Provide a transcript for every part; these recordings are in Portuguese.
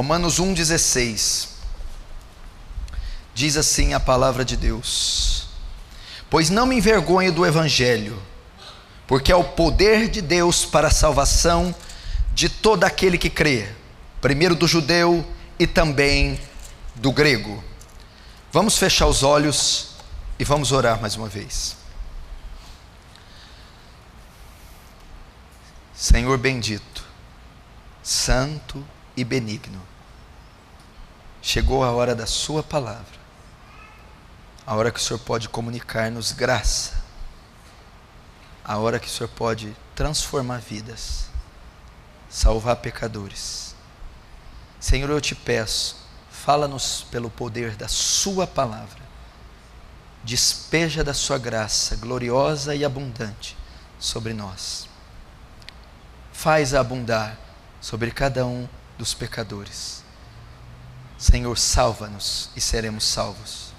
Romanos 1,16. Diz assim a palavra de Deus: pois não me envergonho do Evangelho, porque é o poder de Deus para a salvação de todo aquele que crê, primeiro do judeu e também do grego. Vamos fechar os olhos e vamos orar mais uma vez. Senhor bendito, santo e benigno, chegou a hora da sua palavra, a hora que o Senhor pode comunicar-nos graça, a hora que o Senhor pode transformar vidas, salvar pecadores. Senhor, eu te peço, fala-nos pelo poder da sua palavra, despeja da sua graça gloriosa e abundante sobre nós, faz abundar sobre cada um dos pecadores. Senhor, salva-nos e seremos salvos,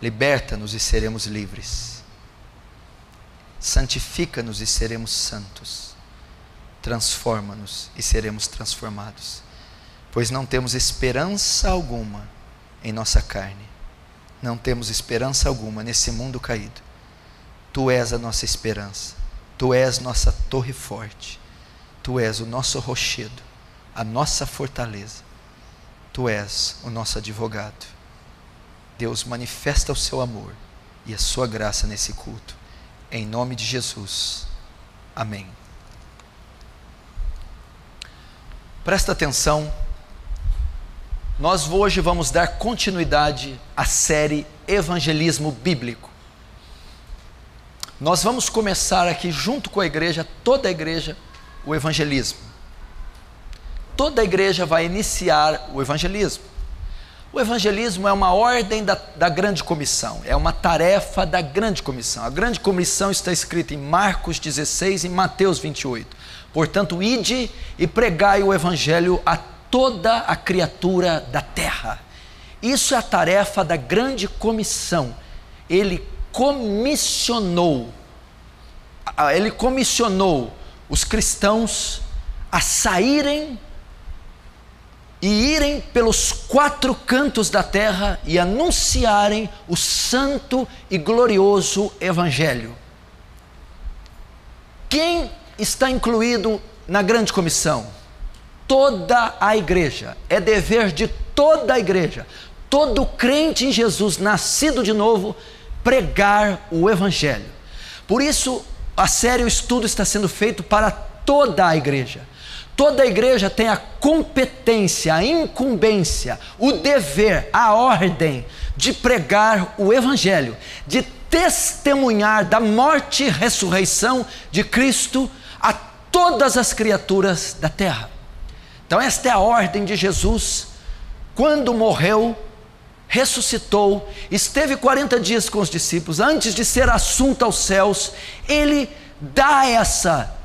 liberta-nos e seremos livres, santifica-nos e seremos santos, transforma-nos e seremos transformados, pois não temos esperança alguma em nossa carne, não temos esperança alguma nesse mundo caído. Tu és a nossa esperança, Tu és nossa torre forte, Tu és o nosso rochedo, a nossa fortaleza, Tu és o nosso advogado. Deus, manifesta o seu amor e a sua graça nesse culto, em nome de Jesus, amém. Presta atenção, nós hoje vamos dar continuidade à série Evangelismo Bíblico. Nós vamos começar aqui junto com a igreja, toda a igreja, o evangelismo. Toda a igreja vai iniciar o evangelismo. O evangelismo é uma ordem da grande comissão, é uma tarefa da grande comissão. A grande comissão está escrita em Marcos 16 e Mateus 28. Portanto, ide e pregai o evangelho a toda a criatura da terra. Isso é a tarefa da grande comissão. Ele comissionou os cristãos a saírem e irem pelos 4 cantos da terra e anunciarem o santo e glorioso evangelho. Quem está incluído na grande comissão? Toda a igreja. É dever de toda a igreja, todo crente em Jesus, nascido de novo, pregar o evangelho. Por isso, a série, o estudo está sendo feito para toda a igreja. Toda a igreja tem a competência, a incumbência, o dever, a ordem de pregar o evangelho, de testemunhar da morte e ressurreição de Cristo a todas as criaturas da terra. Então esta é a ordem de Jesus. Quando morreu, ressuscitou, esteve 40 dias com os discípulos, antes de ser assunto aos céus, ele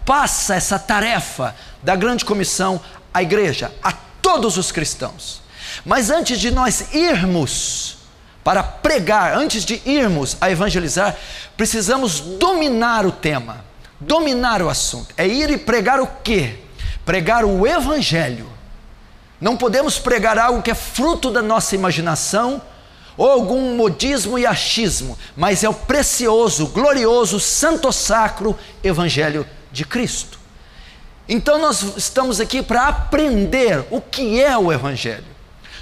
passa essa tarefa da grande comissão à igreja, a todos os cristãos. Mas antes de nós irmos para pregar, antes de irmos a evangelizar, precisamos dominar o tema, dominar o assunto. É ir e pregar o quê? Pregar o evangelho. Não podemos pregar algo que é fruto da nossa imaginação ou algum modismo e achismo, mas é o precioso, glorioso, santo sacro evangelho de Cristo. Então nós estamos aqui para aprender o que é o evangelho,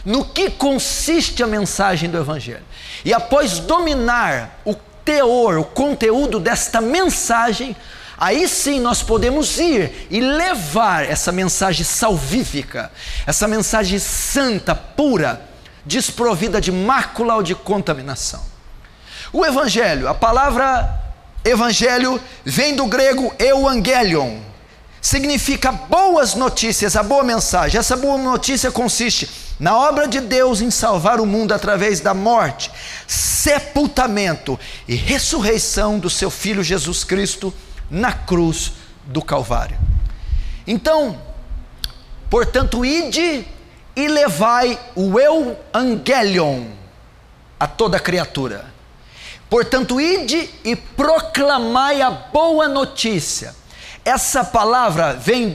no que consiste a mensagem do evangelho. E após dominar o teor, o conteúdo desta mensagem, aí sim nós podemos ir e levar essa mensagem salvífica, essa mensagem santa, pura, desprovida de mácula ou de contaminação. O evangelho, a palavra evangelho vem do grego euangelion, significa boas notícias, a boa mensagem. Essa boa notícia consiste na obra de Deus em salvar o mundo através da morte, sepultamento e ressurreição do seu Filho Jesus Cristo na cruz do Calvário. Então, portanto, ide e levai o euangelion a toda criatura. Portanto, ide e proclamai a boa notícia. Essa palavra vem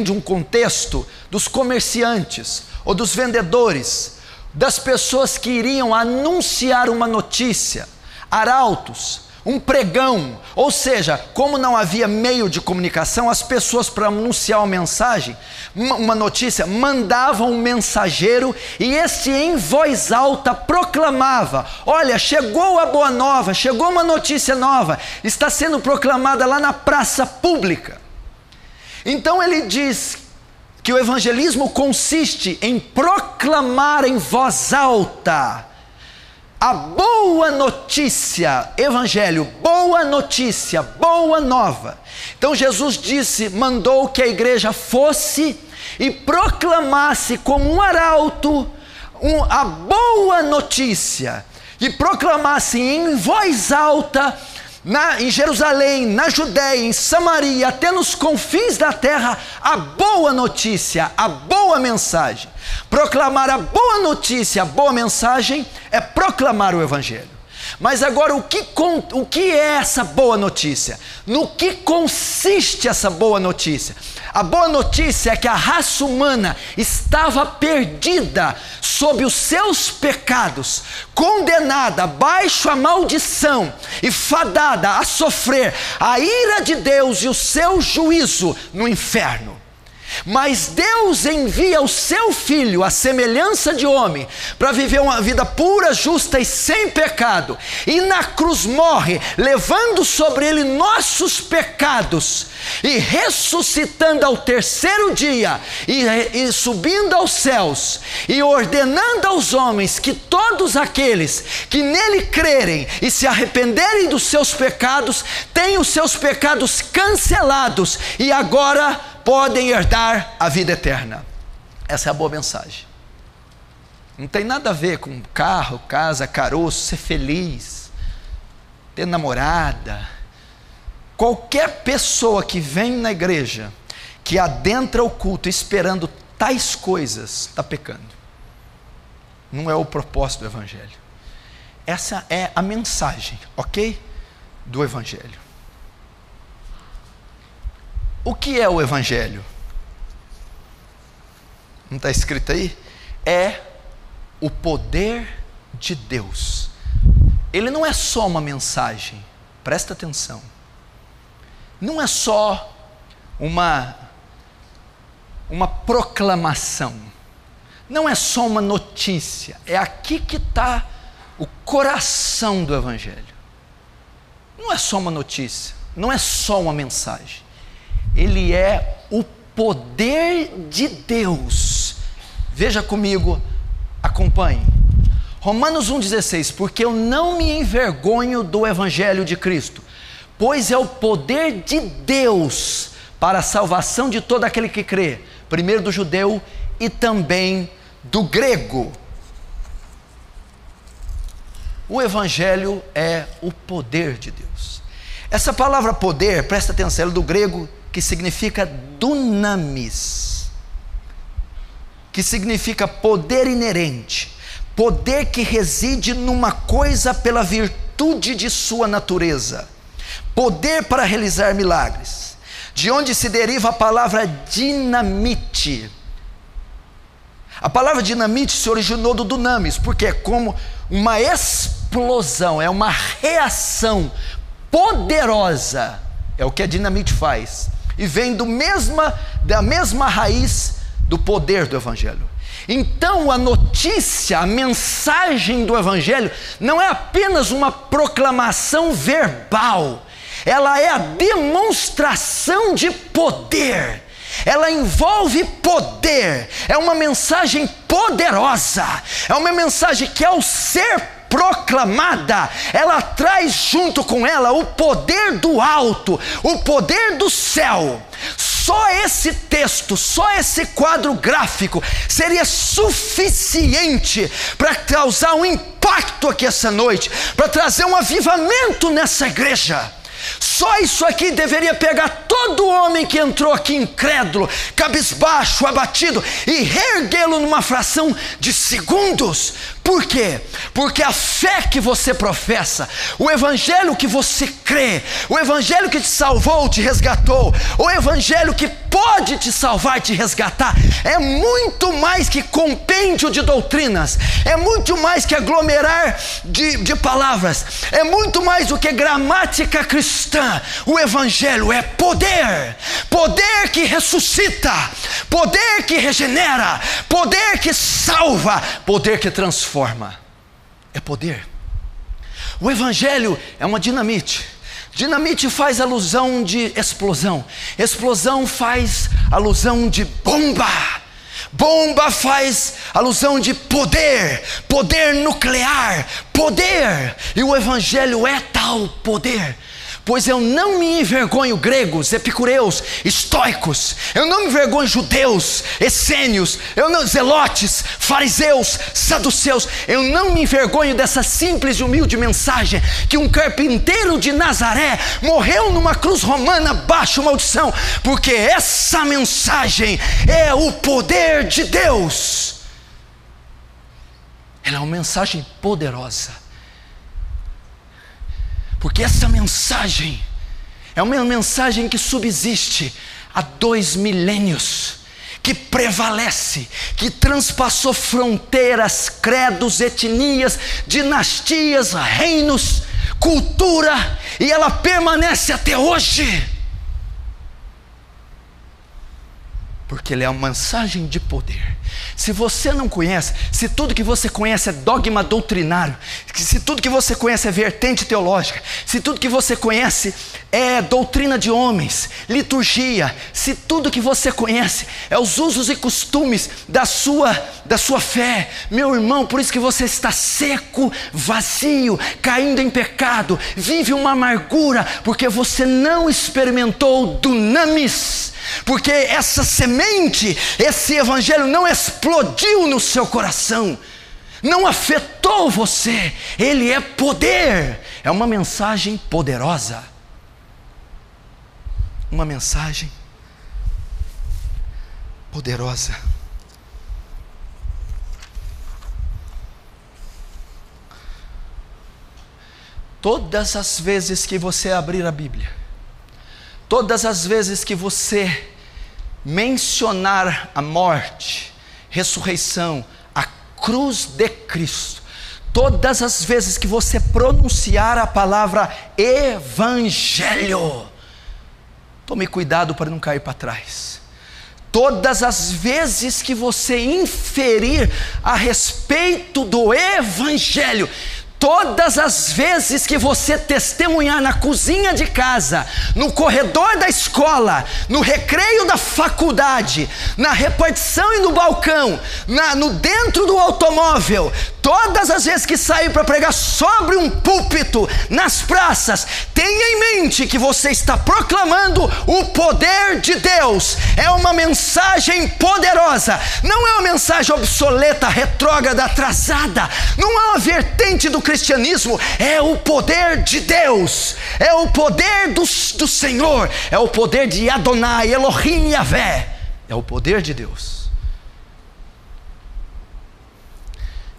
de um contexto dos comerciantes, ou dos vendedores, das pessoas que iriam anunciar uma notícia, arautos, um pregão, ou seja, como não havia meio de comunicação, as pessoas, para anunciar uma mensagem, uma notícia, mandavam um mensageiro, e este em voz alta proclamava: olha, chegou a boa nova, chegou uma notícia nova, está sendo proclamada lá na praça pública. Então ele diz que o evangelismo consiste em proclamar em voz alta a boa notícia, evangelho, boa notícia, boa nova. Então Jesus mandou que a igreja fosse e proclamasse como um arauto a boa notícia, e proclamasse em voz alta em Jerusalém, na Judéia, em Samaria, até nos confins da terra, a boa notícia, a boa mensagem. Proclamar a boa notícia, a boa mensagem, é proclamar o evangelho. Mas agora, o que é essa boa notícia? No que consiste essa boa notícia? A boa notícia é que a raça humana estava perdida sob os seus pecados, condenada, baixo a maldição e fadada a sofrer a ira de Deus e o seu juízo no inferno. Mas Deus envia o seu Filho, à semelhança de homem, para viver uma vida pura, justa e sem pecado, e na cruz morre, levando sobre ele nossos pecados, e ressuscitando ao terceiro dia, e subindo aos céus, e ordenando aos homens que todos aqueles que nele crerem e se arrependerem dos seus pecados, tenham os seus pecados cancelados, e agora podem herdar a vida eterna. Essa é a boa mensagem. Não tem nada a ver com carro, casa, caroço, ser feliz, ter namorada. Qualquer pessoa que vem na igreja, que adentra o culto esperando tais coisas, está pecando. Não é o propósito do evangelho. Essa é a mensagem, ok? Do evangelho. O que é o evangelho? Não está escrito aí? É o poder de Deus. Ele não é só uma mensagem, presta atenção. Não é só uma proclamação. Não é só uma notícia. É aqui que está o coração do evangelho. Não é só uma notícia, não é só uma mensagem. Ele é o poder de Deus. Veja comigo, acompanhe. Romanos 1,16: porque eu não me envergonho do evangelho de Cristo, pois é o poder de Deus para a salvação de todo aquele que crê, primeiro do judeu e também do grego. O evangelho é o poder de Deus. Essa palavra poder, presta atenção, é do grego, que significa dunamis, que significa poder inerente, poder que reside numa coisa pela virtude de sua natureza, poder para realizar milagres, de onde se deriva a palavra dinamite. A palavra dinamite se originou do dunamis, porque é como uma explosão, é uma reação poderosa, é o que a dinamite faz, e vem da mesma raiz do poder do evangelho. Então a notícia, a mensagem do evangelho não é apenas uma proclamação verbal, ela é a demonstração de poder. Ela envolve poder, é uma mensagem poderosa, é uma mensagem que, ao ser proclamada, ela traz junto com ela o poder do alto, o poder do céu. Só esse texto, só esse quadro gráfico seria suficiente para causar um impacto aqui essa noite, para trazer um avivamento nessa igreja. Só isso aqui deveria pegar todo homem que entrou aqui incrédulo, cabisbaixo, abatido, e reerguê-lo numa fração de segundos, Por quê? Porque a fé que você professa, o evangelho que você crê, o evangelho que te salvou, te resgatou, o evangelho que pode te salvar e te resgatar, é muito mais que compêndio de doutrinas, é muito mais que aglomerar de palavras, é muito mais do que gramática cristã. O evangelho é poder, poder que ressuscita, poder que regenera, poder que salva, poder que transforma. É poder. O evangelho é uma dinamite. Dinamite faz alusão de explosão. Explosão faz alusão de bomba. Bomba faz alusão de poder. Poder nuclear. Poder. E o evangelho é tal poder. Pois eu não me envergonho gregos, epicureus, estoicos, eu não me envergonho judeus, essênios, zelotes, fariseus, saduceus, eu não me envergonho dessa simples e humilde mensagem que um carpinteiro de Nazaré morreu numa cruz romana baixo maldição, porque essa mensagem é o poder de Deus. Ela é uma mensagem poderosa. Porque essa mensagem é uma mensagem que subsiste há 2 milênios, que prevalece, que transpassou fronteiras, credos, etnias, dinastias, reinos, cultura, e ela permanece até hoje. Porque ela é uma mensagem de poder. Se você não conhece, se tudo que você conhece é dogma doutrinário, se tudo que você conhece é vertente teológica, se tudo que você conhece é doutrina de homens, liturgia, se tudo que você conhece é os usos e costumes da sua fé, meu irmão, por isso que você está seco, vazio, caindo em pecado, vive uma amargura, porque você não experimentou dunamis. Porque essa semente, esse evangelho não explodiu no seu coração, não afetou você, ele é poder, é uma mensagem poderosa, uma mensagem poderosa. Todas as vezes que você abrir a Bíblia, todas as vezes que você mencionar a morte, ressurreição, a cruz de Cristo, todas as vezes que você pronunciar a palavra evangelho, tome cuidado para não cair para trás. Todas as vezes que você inferir a respeito do evangelho, todas as vezes que você testemunhar na cozinha de casa, no corredor da escola, no recreio da faculdade, na repartição e no balcão, no dentro do automóvel, todas as vezes que sair para pregar sobre um púlpito, nas praças, tenha em mente que você está proclamando o poder de Deus. É uma mensagem poderosa, não é uma mensagem obsoleta, retrógrada, atrasada, não é uma vertente do cristianismo, é o poder de Deus, é o poder do Senhor, é o poder de Adonai, Elohim Yahvé, é o poder de Deus.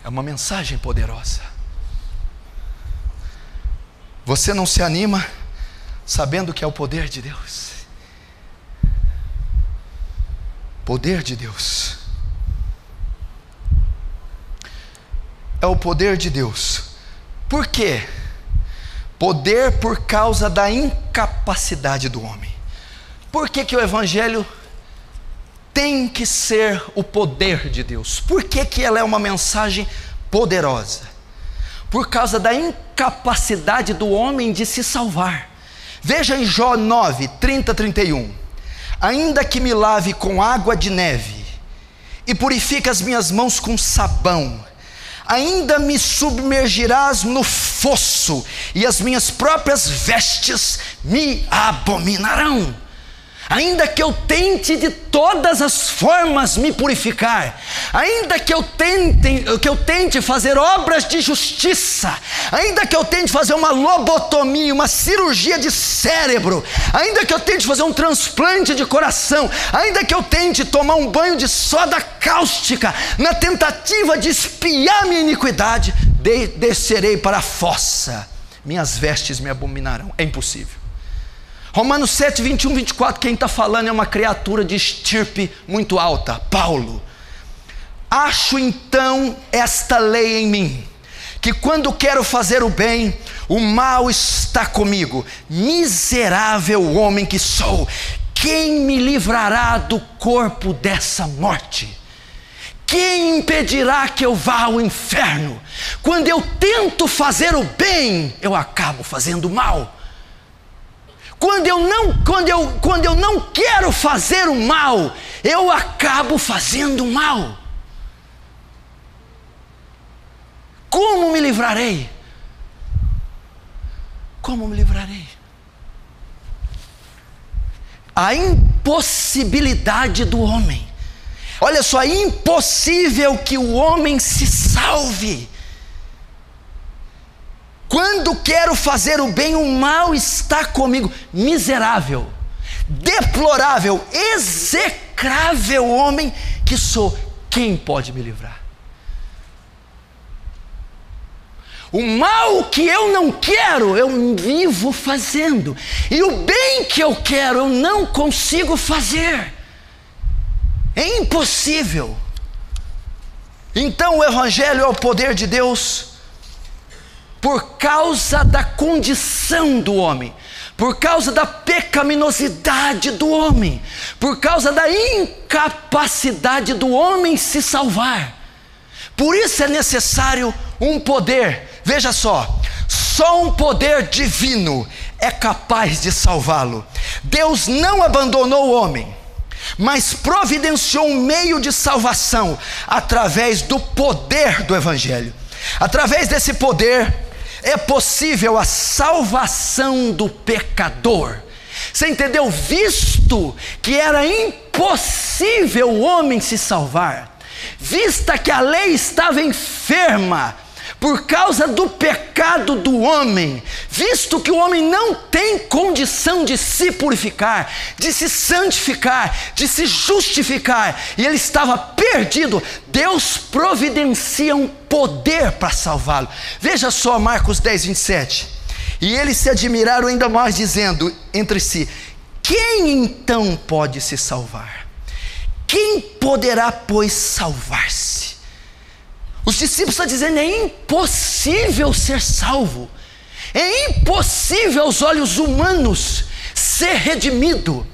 É uma mensagem poderosa. Você não se anima sabendo que é o poder de Deus. Poder de Deus. É o poder de Deus. Por quê? Poder por causa da incapacidade do homem. Por que o evangelho tem que ser o poder de Deus? Por que ela é uma mensagem poderosa? Por causa da incapacidade do homem de se salvar. Veja em Jó 9, 30, 31. Ainda que me lave com água de neve e purifique as minhas mãos com sabão, ainda me submergirás no fosso, e as minhas próprias vestes me abominarão. ainda que eu tente de todas as formas me purificar, ainda que eu tente fazer obras de justiça, ainda que eu tente fazer uma lobotomia, uma cirurgia de cérebro, ainda que eu tente fazer um transplante de coração, ainda que eu tente tomar um banho de soda cáustica, na tentativa de expiar minha iniquidade, descerei para a fossa, minhas vestes me abominarão. É impossível. Romanos 7, 21, 24, quem está falando é uma criatura de estirpe muito alta, Paulo. Acho então esta lei em mim, que quando quero fazer o bem, o mal está comigo. Miserável homem que sou, quem me livrará do corpo dessa morte? Quem impedirá que eu vá ao inferno? Quando eu tento fazer o bem, eu acabo fazendo o mal. Quando eu não quero fazer o mal, eu acabo fazendo o mal. Como me livrarei? Como me livrarei? A impossibilidade do homem. Olha só, é impossível que o homem se salve. Quando quero fazer o bem, o mal está comigo. Miserável, deplorável, execrável homem que sou, quem pode me livrar? O mal que eu não quero, eu vivo fazendo, e o bem que eu quero, eu não consigo fazer. É impossível. Então o Evangelho é o poder de Deus por causa da condição do homem, por causa da pecaminosidade do homem, por causa da incapacidade do homem se salvar. Por isso é necessário um poder. Veja só um poder divino é capaz de salvá-lo. Deus não abandonou o homem, mas providenciou um meio de salvação através do poder do Evangelho. Através desse poder é possível a salvação do pecador. Você entendeu? Visto que era impossível o homem se salvar, vista que a lei estava enferma por causa do pecado do homem, visto que o homem não tem condição de se purificar, de se santificar, de se justificar, e ele estava perdido, Deus providencia um poder para salvá-lo. Veja só Marcos 10, 27. E eles se admiraram ainda mais, dizendo entre si: quem então pode se salvar? Quem poderá, pois, salvar-se? Os discípulos estão dizendo: é impossível ser salvo, é impossível aos olhos humanos ser redimido,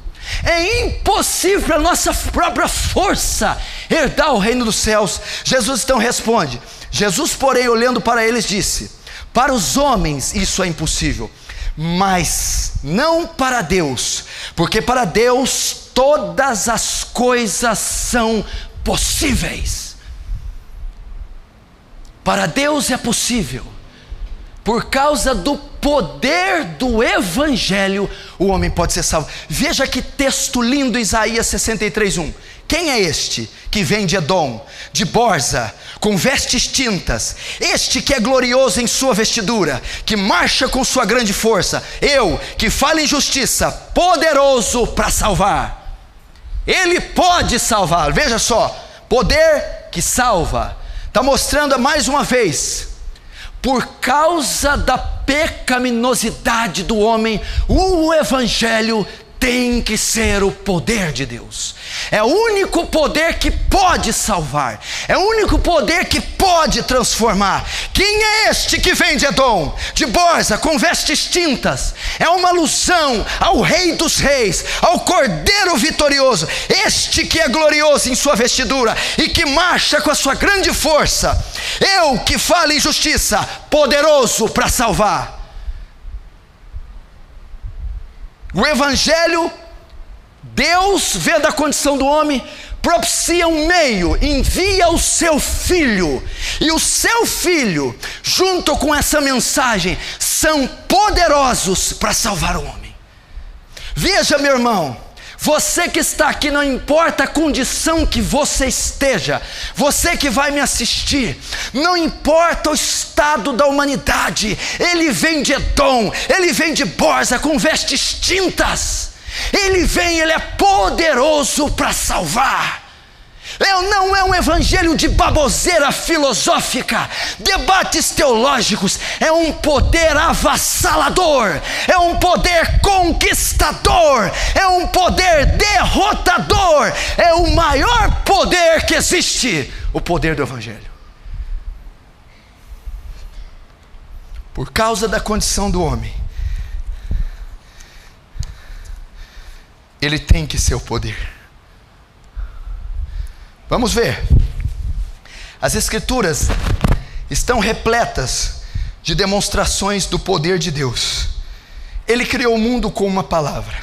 é impossível para a nossa própria força herdar o reino dos céus. Jesus então responde. Jesus, porém, olhando para eles, disse: para os homens isso é impossível, mas não para Deus, porque para Deus todas as coisas são possíveis. Para Deus é possível. Por causa do poder do Evangelho, o homem pode ser salvo. Veja que texto lindo, Isaías 63:1. Quem é este que vem de Edom, de Borza, com vestes tintas? Este que é glorioso em sua vestidura, que marcha com sua grande força. Eu, que falo em justiça, poderoso para salvar. Ele pode salvar. Veja só, poder que salva. Está mostrando mais uma vez, por causa da pecaminosidade do homem, o Evangelho tem que ser o poder de Deus. É o único poder que pode salvar, é o único poder que pode transformar. Quem é este que vem de Edom, de Borza, com vestes tintas? É uma alusão ao Rei dos Reis, ao Cordeiro vitorioso, este que é glorioso em sua vestidura e que marcha com a sua grande força. Eu que falo em justiça, poderoso para salvar. O Evangelho, Deus, vendo a condição do homem, propicia um meio, envia o seu Filho, e o seu Filho, junto com essa mensagem, são poderosos para salvar o homem. Veja, meu irmão, Você que está aqui, não importa a condição que você esteja, você que vai me assistir, não importa o estado da humanidade, ele vem de Edom, ele vem de Borza com vestes tintas, ele vem, ele é poderoso para salvar. Não é um evangelho de baboseira filosófica, debates teológicos, é um poder avassalador, é um poder conquistador, é um poder derrotador, é o maior poder que existe, o poder do evangelho. Por causa da condição do homem, ele tem que ser o poder. Vamos ver. As Escrituras estão repletas de demonstrações do poder de Deus. Ele criou o mundo com uma palavra.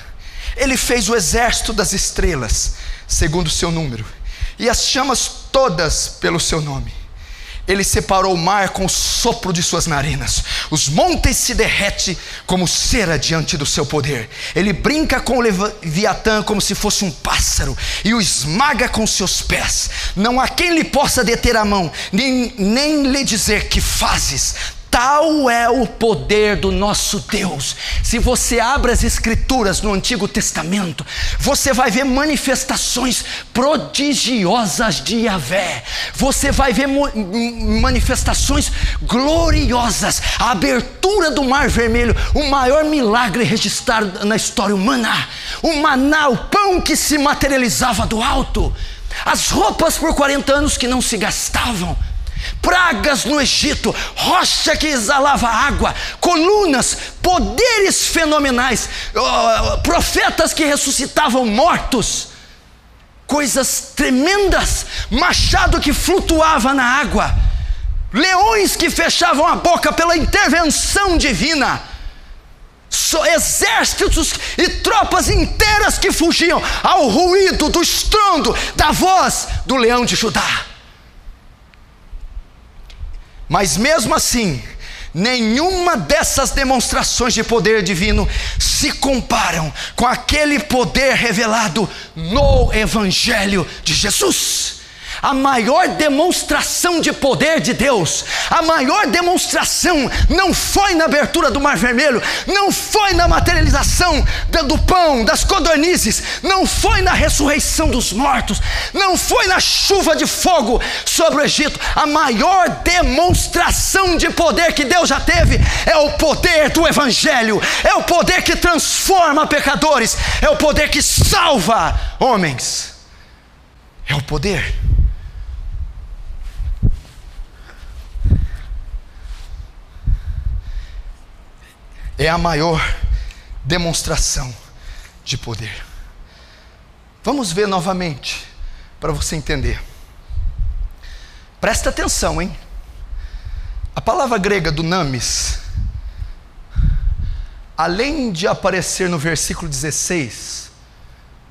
Ele fez o exército das estrelas, segundo o seu número, e as chamas todas pelo seu nome. Ele separou o mar com o sopro de suas narinas. Os montes se derretem como cera diante do seu poder. Ele brinca com o Leviatã como se fosse um pássaro e o esmaga com seus pés. Não há quem lhe possa deter a mão, nem lhe dizer que fazes. Tal é o poder do nosso Deus. Se você abre as Escrituras no Antigo Testamento, você vai ver manifestações prodigiosas de Yahvé. Você vai ver manifestações gloriosas. A abertura do Mar Vermelho, o maior milagre registrado na história humana. O maná, o pão que se materializava do alto. As roupas por 40 anos que não se gastavam. Pragas no Egito, rocha que exalava água, colunas, poderes fenomenais, profetas que ressuscitavam mortos, coisas tremendas, machado que flutuava na água, leões que fechavam a boca pela intervenção divina, exércitos e tropas inteiras que fugiam ao ruído do estrondo da voz do leão de Judá. Mas mesmo assim, nenhuma dessas demonstrações de poder divino se comparam com aquele poder revelado no Evangelho de Jesus. A maior demonstração de poder de Deus, a maior demonstração não foi na abertura do Mar Vermelho, não foi na materialização do pão, das codornizes, não foi na ressurreição dos mortos, não foi na chuva de fogo sobre o Egito. A maior demonstração de poder que Deus já teve é o poder do Evangelho, é o poder que transforma pecadores, é o poder que salva homens, é o poder. É a maior demonstração de poder. Vamos ver novamente, para você entender. Presta atenção, hein? A palavra grega dunamis, além de aparecer no versículo 16,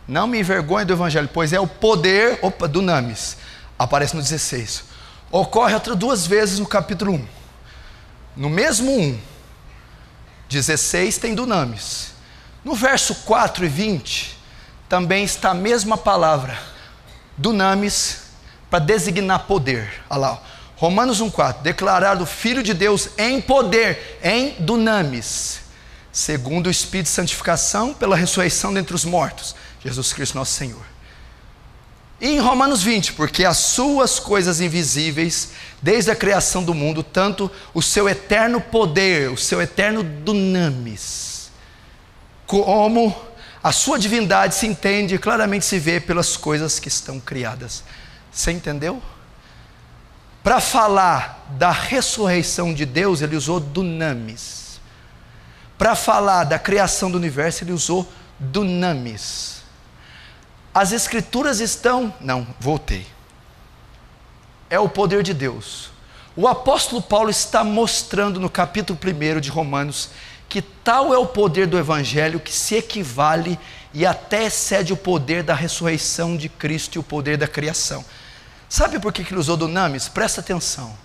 não me envergonhe do Evangelho, pois é o poder, dunamis, aparece no 16. Ocorre outras 2 vezes no capítulo 1. No mesmo 1. 16 tem dunamis. No verso 4 e 20 também está a mesma palavra, dunamis, para designar poder. Olha lá, Romanos 1,4, declarar o Filho de Deus em poder, em dunamis, segundo o Espírito de santificação pela ressurreição dentre os mortos, Jesus Cristo nosso Senhor. E em Romanos 20, porque as suas coisas invisíveis, desde a criação do mundo, tanto o seu eterno poder, o seu eterno dunamis, como a sua divindade se entende e claramente se vê pelas coisas que estão criadas. Você entendeu? Para falar da ressurreição de Deus, ele usou dunamis. Para falar da criação do universo, ele usou dunamis. As Escrituras estão... É o poder de Deus. O apóstolo Paulo está mostrando no capítulo 1 de Romanos que tal é o poder do Evangelho que se equivale e até excede o poder da ressurreição de Cristo e o poder da criação. Sabe por que ele usou dunamis? Presta atenção.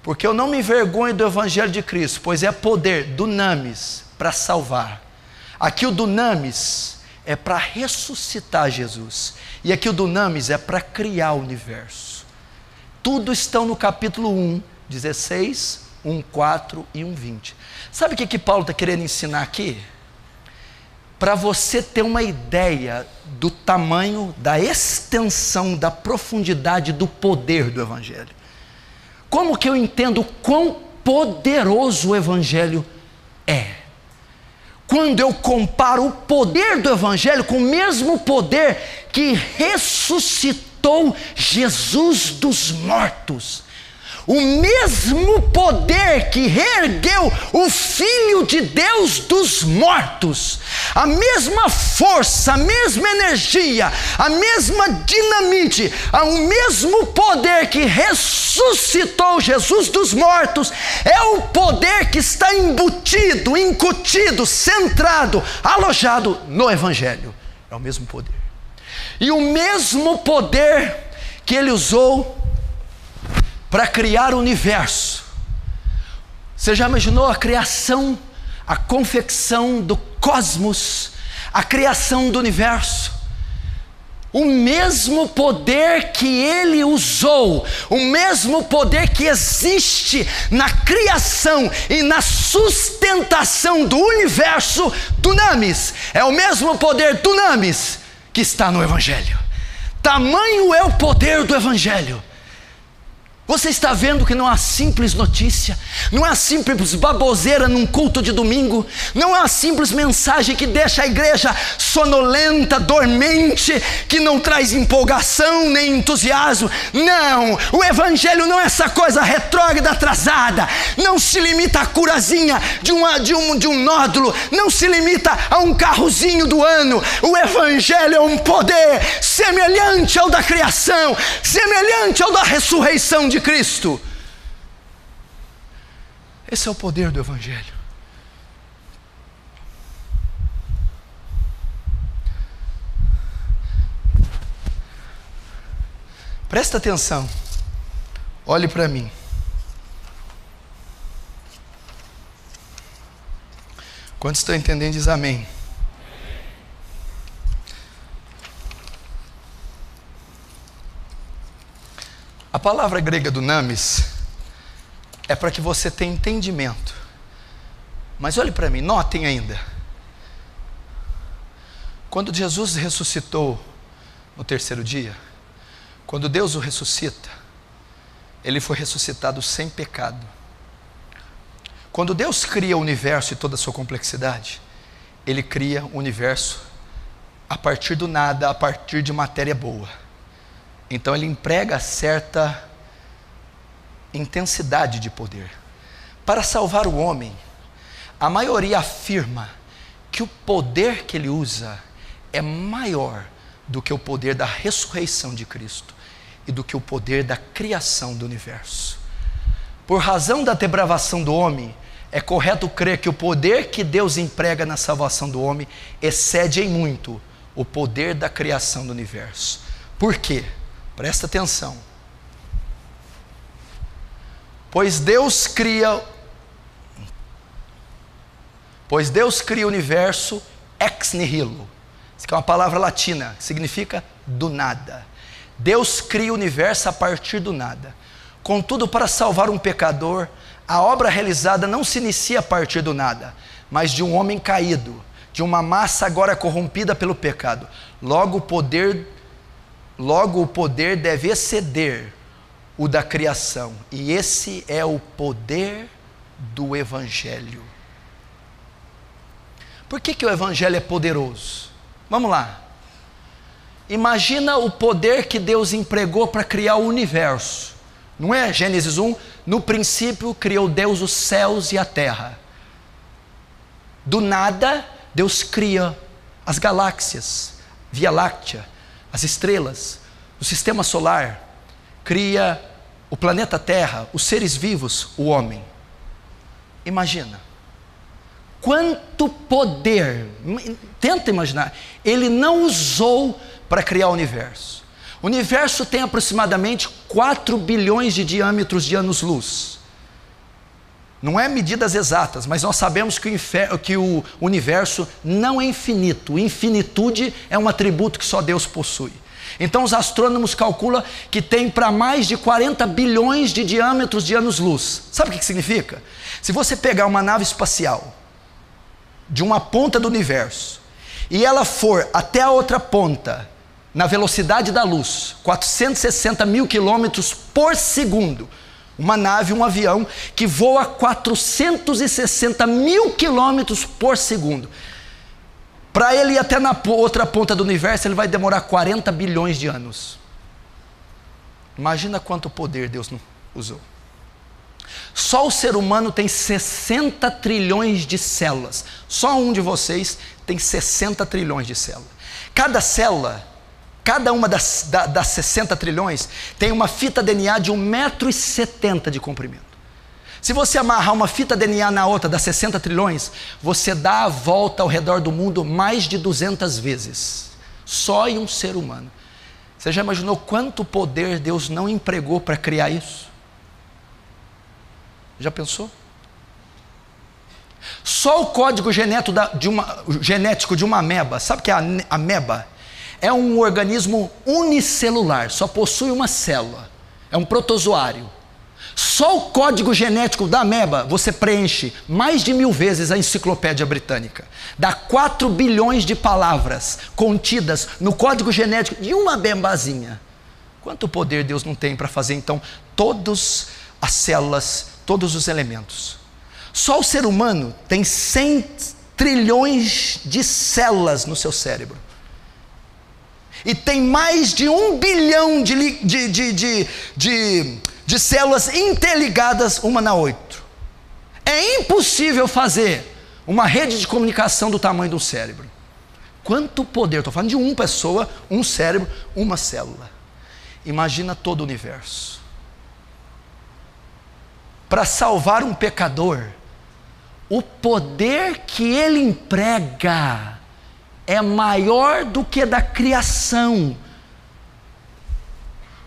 Porque eu não me envergonho do Evangelho de Cristo, pois é poder, dunamis, para salvar. Aqui o dunamis é para ressuscitar Jesus. E aqui o dunamis é para criar o universo. Tudo estão no capítulo 1, 16, 1:4 e 1:20. Sabe o que Paulo está querendo ensinar aqui? Para você ter uma ideia do tamanho, da extensão, da profundidade, do poder do Evangelho. Como que eu entendo quão poderoso o Evangelho é? Quando eu comparo o poder do Evangelho com o mesmo poder que ressuscitou Jesus dos mortos, o mesmo poder que reergueu o Filho de Deus dos mortos, a mesma força, a mesma energia, a mesma dinamite, o mesmo poder que ressuscitou Jesus dos mortos, é o poder que está embutido, incutido, centrado, alojado no Evangelho. É o mesmo poder. E o mesmo poder que ele usou para criar o universo. Você já imaginou a criação, a confecção do cosmos, a criação do universo? O mesmo poder que ele usou, o mesmo poder que existe na criação e na sustentação do universo, dunamis, é o mesmo poder dunamis que está no Evangelho. Tamanho é o poder do Evangelho. Você está vendo que não é uma simples notícia, não é uma simples baboseira num culto de domingo, não é uma simples mensagem que deixa a igreja sonolenta, dormente, que não traz empolgação nem entusiasmo. Não, o Evangelho não é essa coisa retrógrada, atrasada, não se limita à curazinha de um nódulo, não se limita a um carrozinho do ano. O Evangelho é um poder semelhante ao da criação, semelhante ao da ressurreição de Cristo. Esse é o poder do Evangelho. Presta atenção, olhe para mim. Quantos estão entendendo, diz amém. A palavra grega dunamis é para que você tenha entendimento. Mas olhe para mim, notem ainda. Quando Jesus ressuscitou no terceiro dia, quando Deus o ressuscita, ele foi ressuscitado sem pecado. Quando Deus cria o universo e toda a sua complexidade, ele cria o universo a partir do nada, a partir de matéria boa. Então ele emprega certa intensidade de poder. Para salvar o homem, a maioria afirma que o poder que ele usa é maior do que o poder da ressurreição de Cristo e do que o poder da criação do universo. Por razão da depravação do homem, é correto crer que o poder que Deus emprega na salvação do homem excede em muito o poder da criação do universo. Por quê? Presta atenção. Pois Deus cria o universo ex nihilo. Isso é uma palavra latina, que significa do nada. Deus cria o universo a partir do nada. Contudo, para salvar um pecador, a obra realizada não se inicia a partir do nada, mas de um homem caído, de uma massa agora corrompida pelo pecado. Logo o poder deve exceder o da criação, e esse é o poder do Evangelho. Por que o Evangelho é poderoso? Vamos lá. Imagina o poder que Deus empregou para criar o universo. Não é? Gênesis 1, no princípio criou Deus os céus e a terra. Do nada, Deus cria as galáxias, Via Láctea, as estrelas, o sistema solar, cria o planeta Terra, os seres vivos, o homem. Imagina, quanto poder, tenta imaginar, ele não usou para criar o universo. O universo tem aproximadamente 4 bilhões de diâmetros de anos-luz. Não é medidas exatas, mas nós sabemos que o universo não é infinito. Infinitude é um atributo que só Deus possui. Então os astrônomos calculam que tem para mais de 40 bilhões de diâmetros de anos-luz. Sabe o que significa? Se você pegar uma nave espacial de uma ponta do universo e ela for até a outra ponta na velocidade da luz, 460 mil quilômetros por segundo, uma nave, um avião que voa 460 mil quilômetros por segundo, para ele ir até na outra ponta do universo, ele vai demorar 40 bilhões de anos. Imagina quanto poder Deus não usou. Só o ser humano tem 60 trilhões de células. Só um de vocês tem 60 trilhões de células. Cada célula, cada uma das 60 trilhões, tem uma fita DNA de 1,70 m de comprimento. Se você amarrar uma fita DNA na outra das 60 trilhões, você dá a volta ao redor do mundo mais de 200 vezes. Só em um ser humano. Você já imaginou quanto poder Deus não empregou para criar isso? Já pensou? Só o código genético de uma ameba, sabe o que é a ameba? É um organismo unicelular, só possui uma célula, é um protozoário. Só o código genético da ameba você preenche mais de 1000 vezes a enciclopédia britânica. Dá 4 bilhões de palavras contidas no código genético de uma amebazinha. Quanto poder Deus não tem para fazer então todas as células, todos os elementos? Só o ser humano tem 100 trilhões de células no seu cérebro. E tem mais de 1 bilhão de células interligadas uma na outra. É impossível fazer uma rede de comunicação do tamanho do cérebro. Quanto poder, estou falando de uma pessoa, um cérebro, uma célula. Imagina todo o universo. Para salvar um pecador, o poder que ele emprega é maior do que da criação.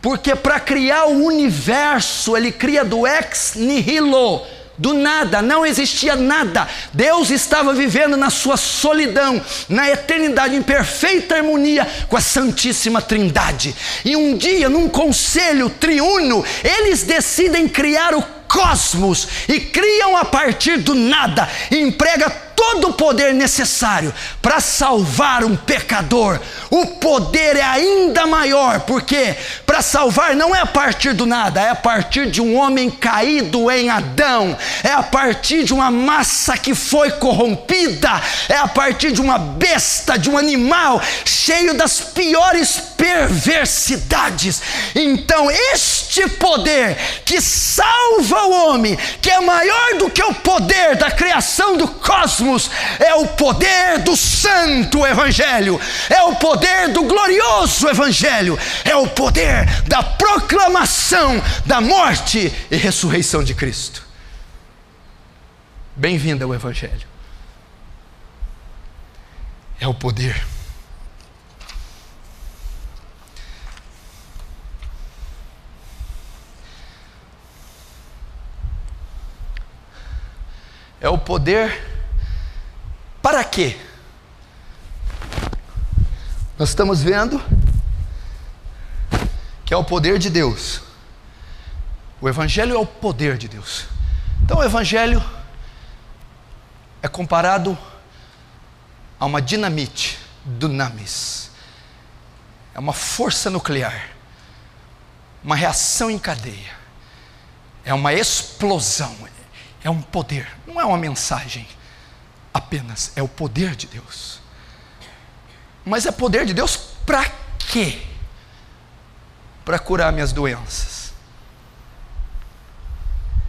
Porque para criar o universo, ele cria do ex nihilo, do nada, não existia nada. Deus estava vivendo na sua solidão, na eternidade, em perfeita harmonia com a Santíssima Trindade. E um dia, num conselho triuno, eles decidem criar o cosmos e criam a partir do nada, e emprega todo o poder necessário para salvar um pecador. O poder é ainda maior, porque para salvar não é a partir do nada, é a partir de um homem caído em Adão, é a partir de uma massa que foi corrompida, é a partir de uma besta, de um animal cheio das piores perversidades. Então este poder que salva o homem, que é maior do que o poder da criação do cosmos, é o poder do santo evangelho, é o poder do glorioso evangelho, é o poder da proclamação da morte e ressurreição de Cristo. Bem-vindo ao evangelho. É o poder. É o poder. Para quê? Nós estamos vendo que é o poder de Deus. O evangelho é o poder de Deus. Então o evangelho é comparado a uma dinamite, dunamis. É uma força nuclear, uma reação em cadeia, é uma explosão, é um poder, não é uma mensagem apenas, é o poder de Deus. Mas é poder de Deus para quê? Para curar minhas doenças,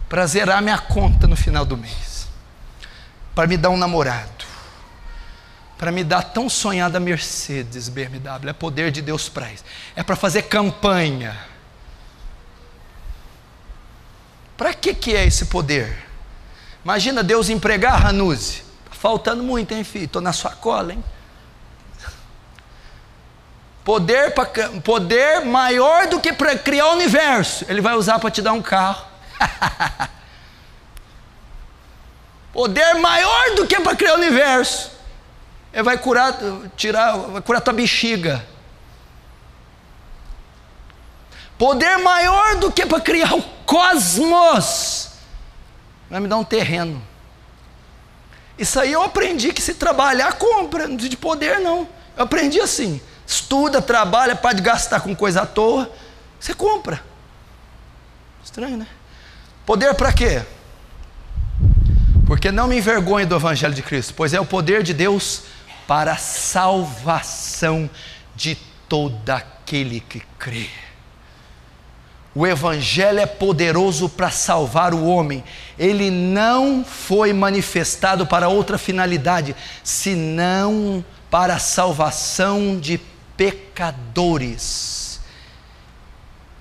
para zerar minha conta no final do mês, para me dar um namorado, para me dar a tão sonhada Mercedes BMW. É poder de Deus para isso. É para fazer campanha. Para que é esse poder? Imagina Deus empregar Ranuzi. Faltando muito, hein, filho? Estou na sua cola, hein? Poder maior do que para criar o universo. Ele vai usar para te dar um carro. Poder maior do que para criar o universo. Ele vai curar tua bexiga. Poder maior do que para criar o cosmos. Vai me dar um terreno. Isso aí eu aprendi que se trabalhar, compra. Não precisa de poder, não. Eu aprendi assim. Estuda, trabalha, para de gastar com coisa à toa. Você compra. Estranho, né? Poder para quê? Porque não me envergonhe do Evangelho de Cristo, pois é o poder de Deus para a salvação de todo aquele que crê. O Evangelho é poderoso para salvar o homem. Ele não foi manifestado para outra finalidade, senão para a salvação de pecadores.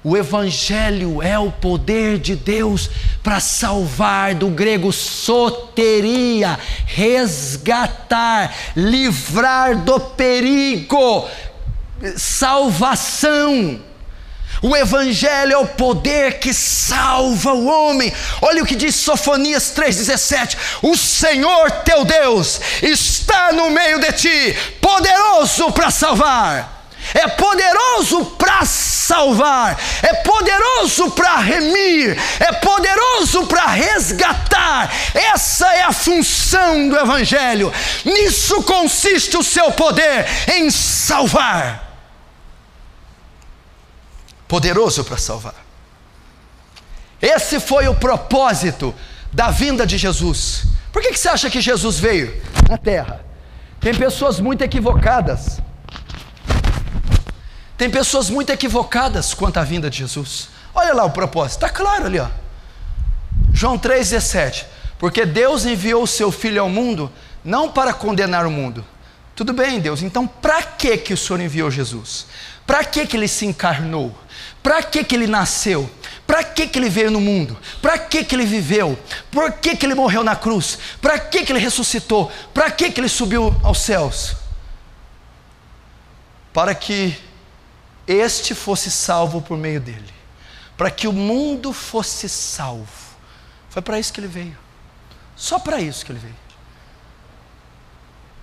O Evangelho é o poder de Deus para salvar, do grego soteria, resgatar, livrar do perigo, salvação. O Evangelho é o poder que salva o homem. Olha o que diz Sofonias 3,17: o Senhor teu Deus está no meio de ti, poderoso para salvar. É poderoso para salvar, é poderoso para remir, é poderoso para resgatar. Essa é a função do Evangelho. Nisso consiste o seu poder, em salvar. Poderoso para salvar. Esse foi o propósito da vinda de Jesus. Por que você acha que Jesus veio na terra? Tem pessoas muito equivocadas. Tem pessoas muito equivocadas quanto à vinda de Jesus. Olha lá o propósito, está claro ali, ó. João 3,17. Porque Deus enviou o seu Filho ao mundo, não para condenar o mundo. Tudo bem, Deus, então para que o Senhor enviou Jesus? Para que ele se encarnou? Para que ele nasceu? Para que ele veio no mundo? Para que ele viveu? Por que ele morreu na cruz? Para que ele ressuscitou? Para que ele subiu aos céus? Para que este fosse salvo por meio dele, para que o mundo fosse salvo. Foi para isso que ele veio, só para isso que ele veio,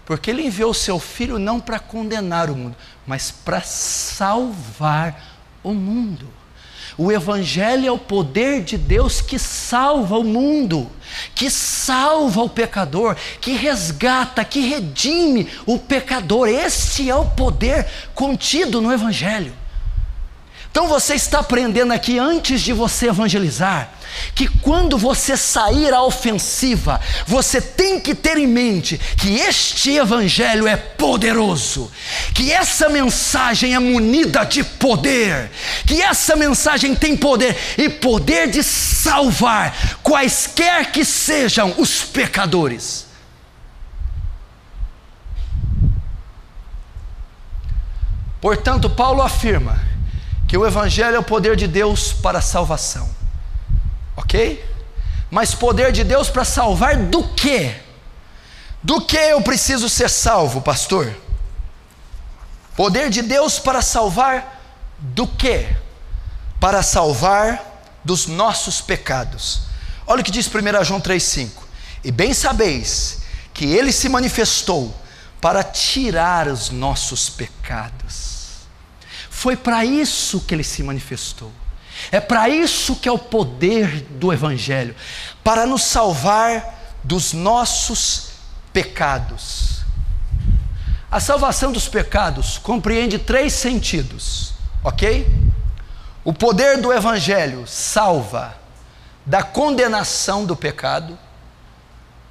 porque ele enviou o seu Filho não para condenar o mundo, mas para salvar o mundo. O Evangelho é o poder de Deus que salva o mundo, que salva o pecador, que resgata, que redime o pecador. Esse é o poder contido no Evangelho. Então você está aprendendo aqui, antes de você evangelizar, que quando você sair à ofensiva, você tem que ter em mente que este Evangelho é poderoso, que essa mensagem é munida de poder, que essa mensagem tem poder, e poder de salvar quaisquer que sejam os pecadores. Portanto, Paulo afirma que o Evangelho é o poder de Deus para a salvação, ok? Mas poder de Deus para salvar do quê? Do que eu preciso ser salvo, pastor? Poder de Deus para salvar do quê? Para salvar dos nossos pecados. Olha o que diz 1 João 3,5: e bem sabeis que ele se manifestou para tirar os nossos pecados. Foi para isso que ele se manifestou. É para isso que é o poder do Evangelho, para nos salvar dos nossos pecados. A salvação dos pecados compreende 3 sentidos, ok? O poder do Evangelho salva da condenação do pecado,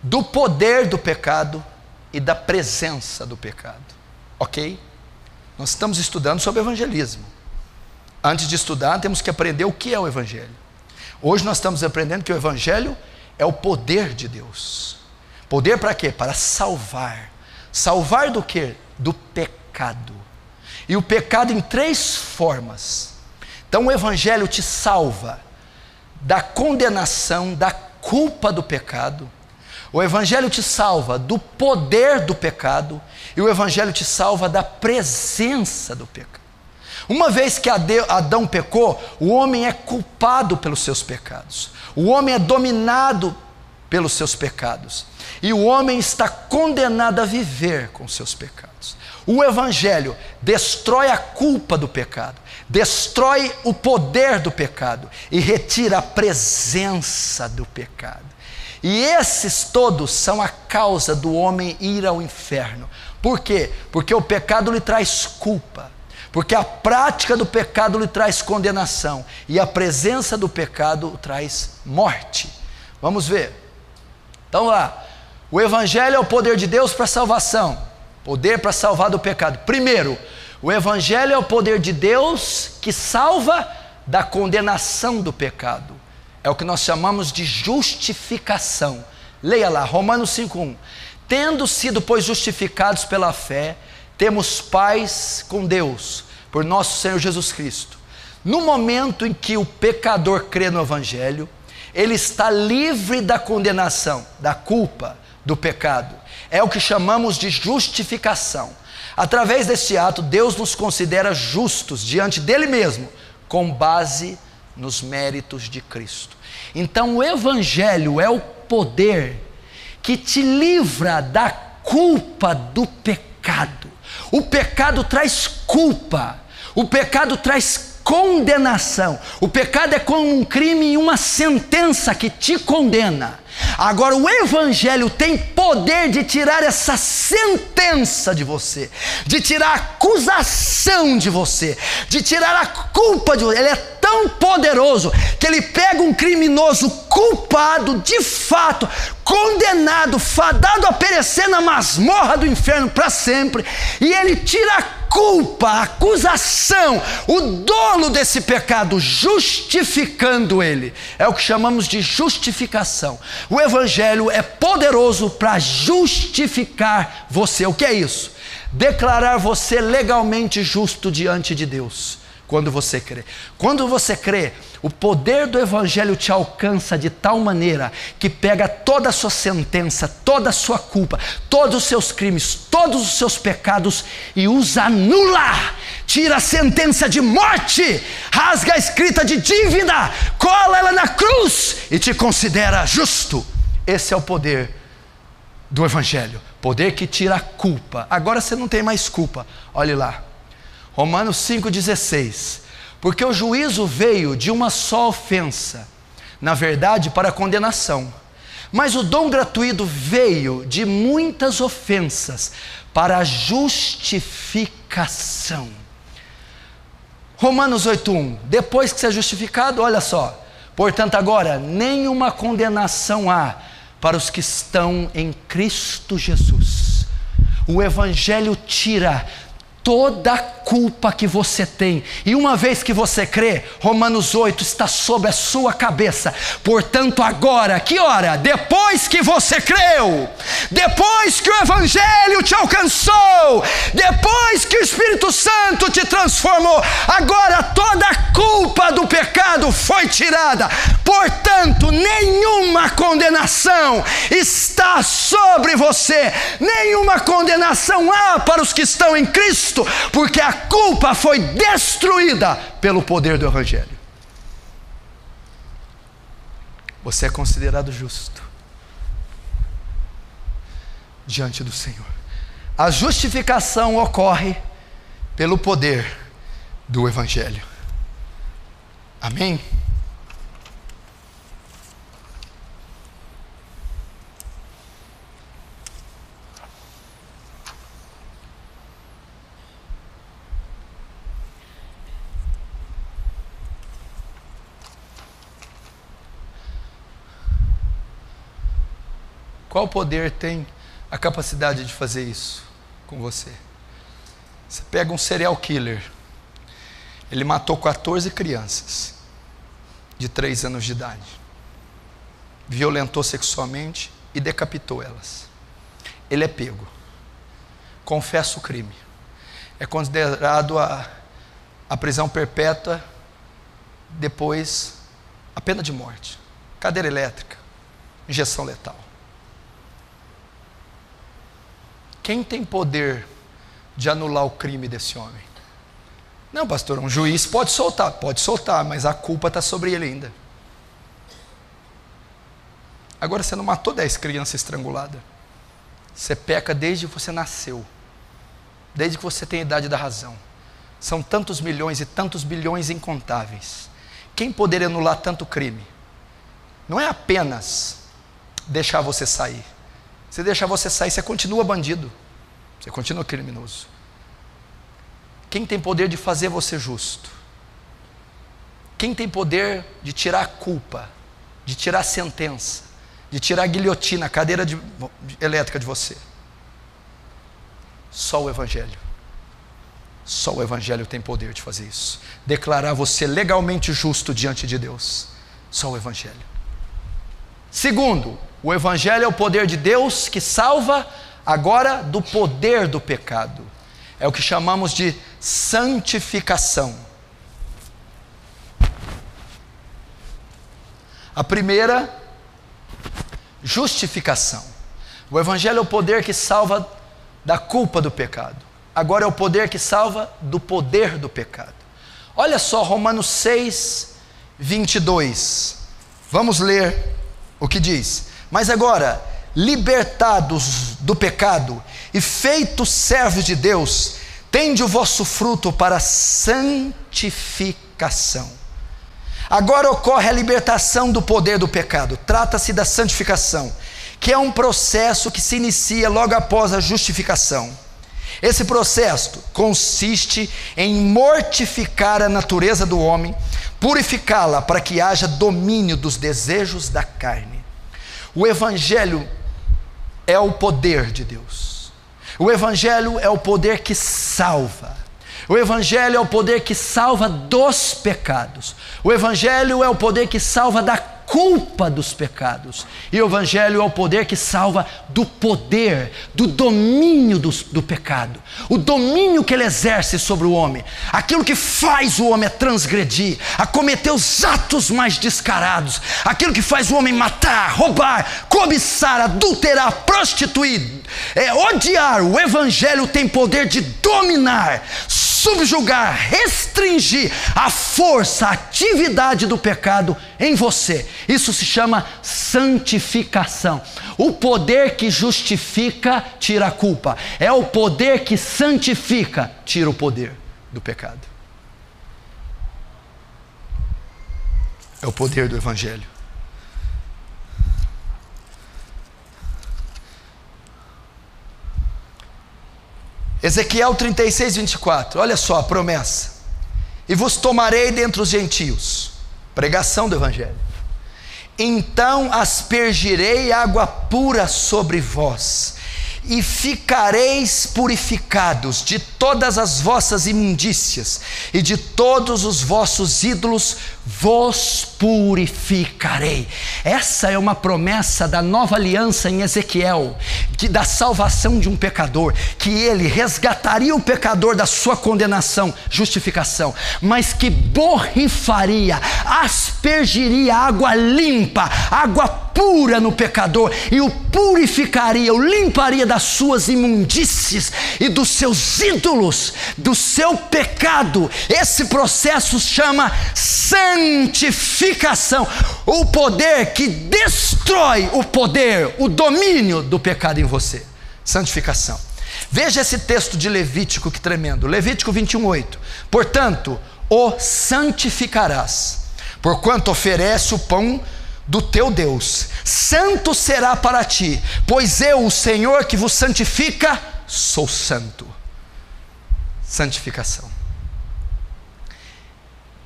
do poder do pecado e da presença do pecado, ok? Nós estamos estudando sobre evangelismo. Antes de estudar, temos que aprender o que é o Evangelho. Hoje nós estamos aprendendo que o Evangelho é o poder de Deus. Poder para quê? Para salvar. Salvar do quê? Do pecado. E o pecado em 3 formas. Então o Evangelho te salva da condenação, da culpa do pecado. O Evangelho te salva do poder do pecado. E o Evangelho te salva da presença do pecado. Uma vez que Adão pecou, o homem é culpado pelos seus pecados. O homem é dominado pelos seus pecados, e o homem está condenado a viver com seus pecados. O Evangelho destrói a culpa do pecado, destrói o poder do pecado e retira a presença do pecado. E esses todos são a causa do homem ir ao inferno. Por quê? Porque o pecado lhe traz culpa, porque a prática do pecado lhe traz condenação, e a presença do pecado traz morte. Vamos ver. Então lá, o Evangelho é o poder de Deus para a salvação, poder para salvar do pecado. Primeiro, o Evangelho é o poder de Deus que salva da condenação do pecado. É o que nós chamamos de justificação. Leia lá, Romanos 5:1. Tendo sido, pois, justificados pela fé, temos paz com Deus, por nosso Senhor Jesus Cristo. No momento em que o pecador crê no Evangelho, ele está livre da condenação, da culpa, do pecado. É o que chamamos de justificação. Através deste ato, Deus nos considera justos diante dele mesmo, com base nos méritos de Cristo. Então o Evangelho é o poder que te livra da culpa do pecado. O pecado traz culpa, o pecado traz condenação. O pecado é como um crime e uma sentença que te condena. Agora o Evangelho tem poder de tirar essa sentença de você, de tirar a acusação de você, de tirar a culpa de você. Ele é tão poderoso que ele pega um criminoso culpado, de fato, condenado, fadado a perecer na masmorra do inferno para sempre, e ele tira a culpa, a acusação, o dolo desse pecado, justificando ele. É o que chamamos de justificação. O Evangelho é poderoso para justificar você. O que é isso? Declarar você legalmente justo diante de Deus. Quando você crê. Quando você crê, o poder do Evangelho te alcança de tal maneira que pega toda a sua sentença, toda a sua culpa, todos os seus crimes, todos os seus pecados e os anula. Tira a sentença de morte, rasga a escrita de dívida, cola ela na cruz e te considera justo. Esse é o poder do Evangelho, poder que tira a culpa. Agora você não tem mais culpa. Olhe lá, Romanos 5,16. Porque o juízo veio de uma só ofensa, na verdade para a condenação, mas o dom gratuito veio de muitas ofensas para a justificação. Romanos 8,1. Depois que você é justificado, olha só, portanto agora nenhuma condenação há para os que estão em Cristo Jesus. O Evangelho tira toda a culpa que você tem, e uma vez que você crê, Romanos 8 está sobre a sua cabeça. Portanto agora, que hora? Depois que você creu, depois que o Evangelho te alcançou, depois que o Espírito Santo te transformou, agora toda a culpa do pecado foi tirada. Portanto, nenhuma condenação está sobre você, nenhuma condenação há para os que estão em Cristo, porque a culpa foi destruída pelo poder do Evangelho. Você é considerado justo diante do Senhor. A justificação ocorre pelo poder do Evangelho. Amém? Qual poder tem a capacidade de fazer isso com você? Você pega um serial killer, ele matou 14 crianças de 3 anos de idade, violentou sexualmente e decapitou elas. Ele é pego, confessa o crime, é considerado a prisão perpétua, depois a pena de morte, cadeira elétrica, injeção letal. Quem tem poder de anular o crime desse homem? Não, pastor, um juiz pode soltar, mas a culpa está sobre ele ainda. Agora você não matou 10 crianças estranguladas. Você peca desde que você nasceu, desde que você tem a idade da razão. São tantos milhões e tantos bilhões incontáveis. Quem poderia anular tanto crime? Não é apenas deixar você sair. Se deixar você sair, você continua bandido, você continua criminoso. Quem tem poder de fazer você justo? Quem tem poder de tirar a culpa, de tirar a sentença, de tirar a guilhotina, a cadeira elétrica de você? Só o Evangelho. Só o Evangelho tem poder de fazer isso. Declarar você legalmente justo diante de Deus. Só o Evangelho. Segundo, o Evangelho é o poder de Deus que salva agora do poder do pecado. É o que chamamos de santificação. A primeira, justificação. O Evangelho é o poder que salva da culpa do pecado. Agora é o poder que salva do poder do pecado. Olha só Romanos 6, 22. Vamos ler o que diz. Mas agora, libertados do pecado e feitos servos de Deus, tende o vosso fruto para a santificação. Agora ocorre a libertação do poder do pecado. Trata-se da santificação, que é um processo que se inicia logo após a justificação. Esse processo consiste em mortificar a natureza do homem, purificá-la para que haja domínio dos desejos da carne. O Evangelho é o poder de Deus. O Evangelho é o poder que salva. O Evangelho é o poder que salva dos pecados. O Evangelho é o poder que salva da culpa dos pecados. E o Evangelho é o poder que salva do poder, do domínio do pecado. O domínio que ele exerce sobre o homem. Aquilo que faz o homem a transgredir, a cometer os atos mais descarados. Aquilo que faz o homem matar, roubar, cobiçar, adulterar, prostituir, odiar. O Evangelho tem poder de dominar, subjugar, restringir a força, a atividade do pecado em você. Isso se chama santificação. O poder que justifica tira a culpa. É o poder que santifica tira o poder do pecado. É o poder do Evangelho. Ezequiel 36, 24, olha só a promessa. E vos tomarei dentre os gentios, pregação do Evangelho. Então aspergirei água pura sobre vós, e ficareis purificados de todas as vossas imundícias, e de todos os vossos ídolos vos purificarei. Essa é uma promessa da nova aliança em Ezequiel, da salvação de um pecador, que ele resgataria o pecador da sua condenação, justificação, mas que borrifaria, aspergiria água limpa, água pura no pecador, e o purificaria, o limparia das suas imundícies e dos seus ídolos, do seu pecado. Esse processo chama santificação, o poder que destrói o poder, o domínio do pecado em você. Santificação. Veja esse texto de Levítico, que tremendo. Levítico 21:8. Portanto, o santificarás, porquanto oferece o pão do teu Deus. Santo será para ti, pois eu, o Senhor que vos santifica, sou santo. Santificação.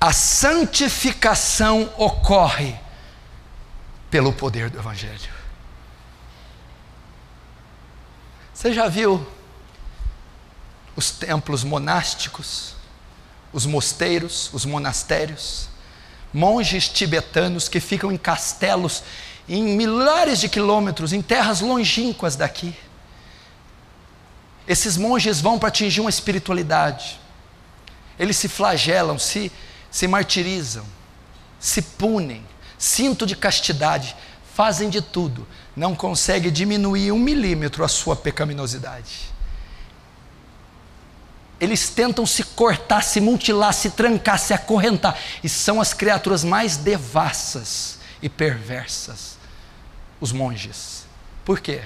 A santificação ocorre pelo poder do Evangelho. Você já viu os templos monásticos, os mosteiros, os monastérios? Monges tibetanos que ficam em castelos em milhares de quilômetros, em terras longínquas daqui. Esses monges vão para atingir uma espiritualidade. Eles se flagelam, se martirizam, se punem, cinto de castidade, fazem de tudo, não conseguem diminuir 1 milímetro a sua pecaminosidade. Eles tentam se cortar, se mutilar, se trancar, se acorrentar, e são as criaturas mais devassas e perversas, os monges. Por quê?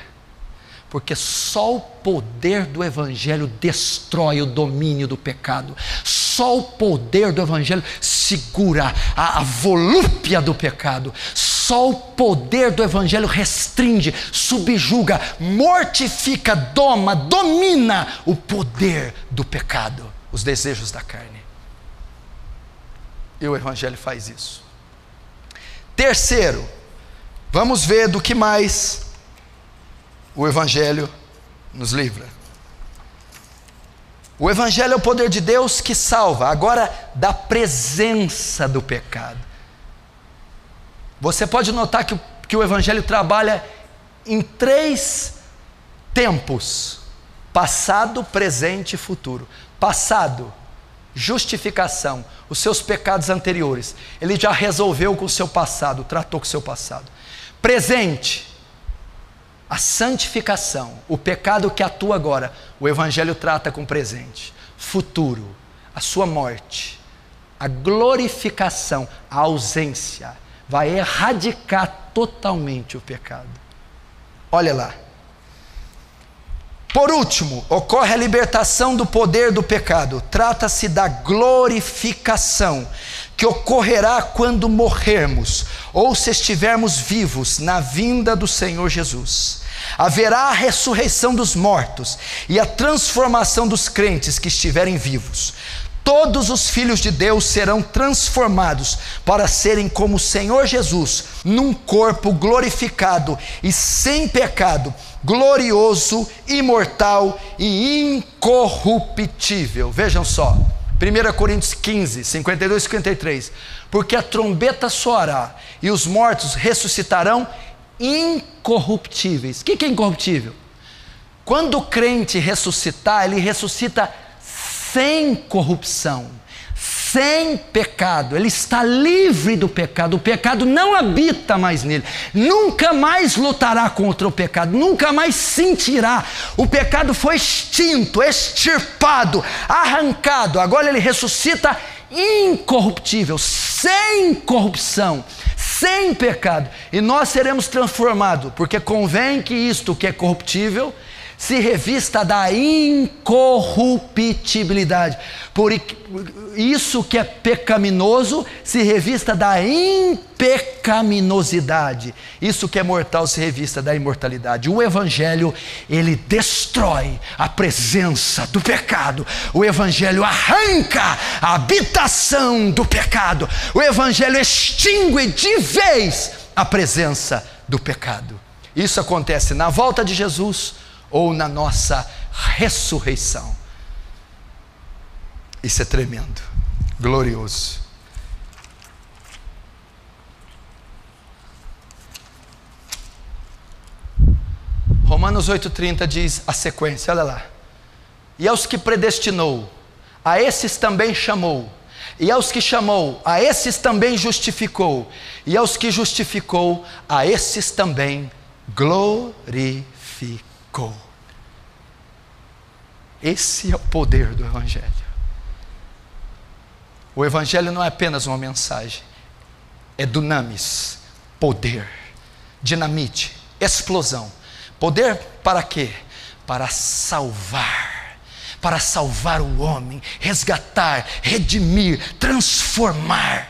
Porque só o poder do Evangelho destrói o domínio do pecado. Só o poder do Evangelho segura a volúpia do pecado. Só o poder do Evangelho restringe, subjuga, mortifica, domina o poder do pecado, os desejos da carne. E o Evangelho faz isso. Terceiro, vamos ver do que mais o Evangelho nos livra. O Evangelho é o poder de Deus que salva, agora da presença do pecado. Você pode notar que o Evangelho trabalha em 3 tempos: passado, presente e futuro. Passado, justificação, os seus pecados anteriores. Ele já resolveu com o seu passado, tratou com o seu passado. Presente, a santificação, o pecado que atua agora, o Evangelho trata com presente. Futuro, a sua morte, a glorificação, a ausência, vai erradicar totalmente o pecado. Olha lá. Por último, ocorre a libertação do poder do pecado. Trata-se da glorificação, que ocorrerá quando morrermos, ou se estivermos vivos na vinda do Senhor Jesus. Haverá a ressurreição dos mortos e a transformação dos crentes que estiverem vivos. Todos os filhos de Deus serão transformados para serem como o Senhor Jesus, num corpo glorificado e sem pecado, glorioso, imortal e incorruptível. Vejam só, 1 Coríntios 15, 52 e 53. Porque a trombeta soará e os mortos ressuscitarão incorruptíveis. O que é incorruptível? Quando o crente ressuscitar, ele ressuscita sem corrupção, sem pecado. Ele está livre do pecado. O pecado não habita mais nele. Nunca mais lutará contra o pecado. Nunca mais sentirá. O pecado foi extinto, extirpado, arrancado. Agora ele ressuscita incorruptível, sem corrupção, sem pecado. E nós seremos transformados, porque convém que isto que é corruptível se revista da incorruptibilidade. Por isso que é pecaminoso se revista da impecaminosidade. Isso que é mortal se revista da imortalidade. O Evangelho, ele destrói a presença do pecado. O Evangelho arranca a habitação do pecado. O Evangelho extingue de vez a presença do pecado. Isso acontece na volta de Jesus ou na nossa ressurreição. Isso é tremendo, glorioso. Romanos 8,30 diz a sequência, olha lá. E aos que predestinou, a esses também chamou. E aos que chamou, a esses também justificou. E aos que justificou, a esses também glorificou. Esse é o poder do Evangelho. O Evangelho não é apenas uma mensagem, é dunamis, poder, dinamite, explosão. Poder para quê? Para salvar o homem, resgatar, redimir, transformar.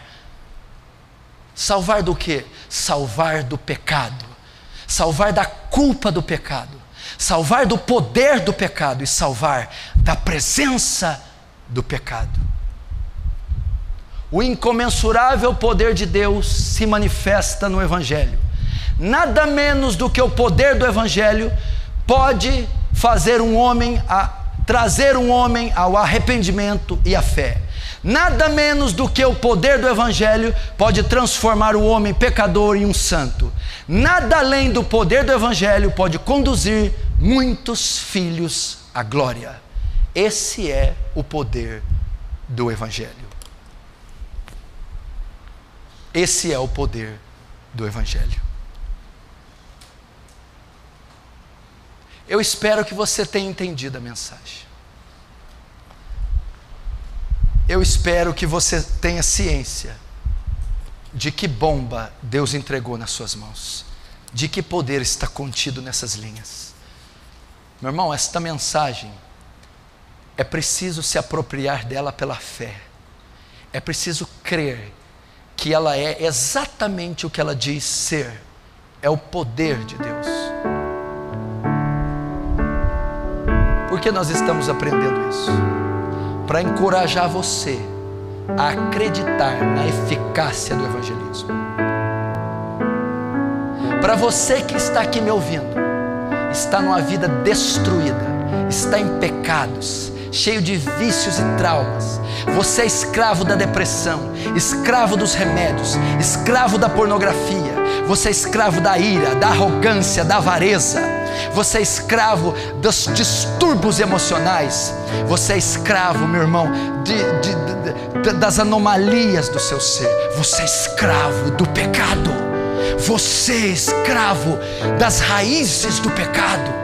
Salvar do quê? Salvar do pecado, salvar da culpa do pecado, salvar do poder do pecado e salvar da presença do pecado. O incomensurável poder de Deus se manifesta no Evangelho. Nada menos do que o poder do Evangelho pode fazer trazer um homem ao arrependimento e à fé. Nada menos do que o poder do Evangelho pode transformar o homem pecador em um santo. Nada além do poder do Evangelho pode conduzir muitos filhos à glória. Esse é o poder do Evangelho. Esse é o poder do Evangelho. Eu espero que você tenha entendido a mensagem. Eu espero que você tenha ciência de que bomba Deus entregou nas suas mãos. de que poder está contido nessas linhas. Meu irmão, esta mensagem, é preciso se apropriar dela pela fé. É preciso crer que ela é exatamente o que ela diz ser. É o poder de Deus. Por que nós estamos aprendendo isso? Para encorajar você a acreditar na eficácia do evangelismo. Para você que está aqui me ouvindo, está numa vida destruída, está em pecados, cheio de vícios e traumas, você é escravo da depressão, escravo dos remédios, escravo da pornografia, você é escravo da ira, da arrogância, da avareza, você é escravo dos distúrbios emocionais, você é escravo, meu irmão, das anomalias do seu ser, você é escravo do pecado, você é escravo das raízes do pecado.